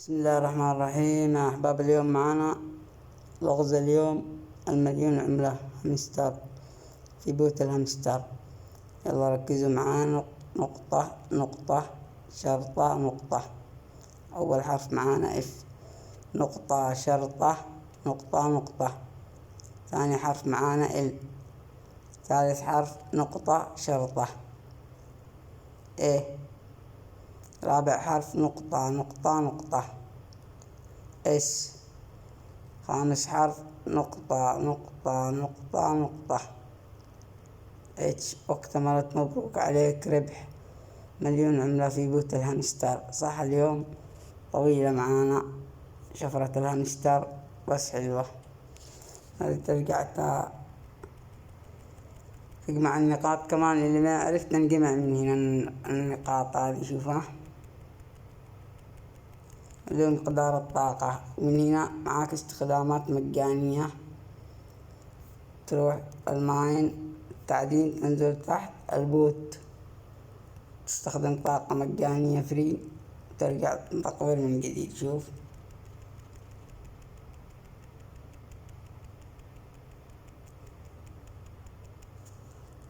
بسم الله الرحمن الرحيم يا أحباب. اليوم معنا لغز اليوم: المليون عملة همستر في بيوت الهمستر. يلا ركزوا معانا. نقطة نقطة شرطة نقطة. أول حرف معانا اف. نقطة شرطة نقطة نقطة. ثاني حرف معانا ال. ثالث حرف نقطة شرطة ايه. رابع حرف نقطة نقطة نقطة اس. خامس حرف نقطة نقطة نقطة نقطة اتش. واكتملت. مبروك عليك، ربح مليون عملة في بيوت الهامستر. صح اليوم طويلة معانا شفرة الهامستر بس حلوة. هذه ترجع تجمع النقاط كمان، اللي ما عرفت نجمع من هنا النقاط هذه. شوفها بدون مقدار الطاقة. من هنا معاك استخدامات مجانية، تروح الماين التعدين، تنزل تحت البوت، تستخدم طاقة مجانية فري، ترجع تطور من جديد. شوف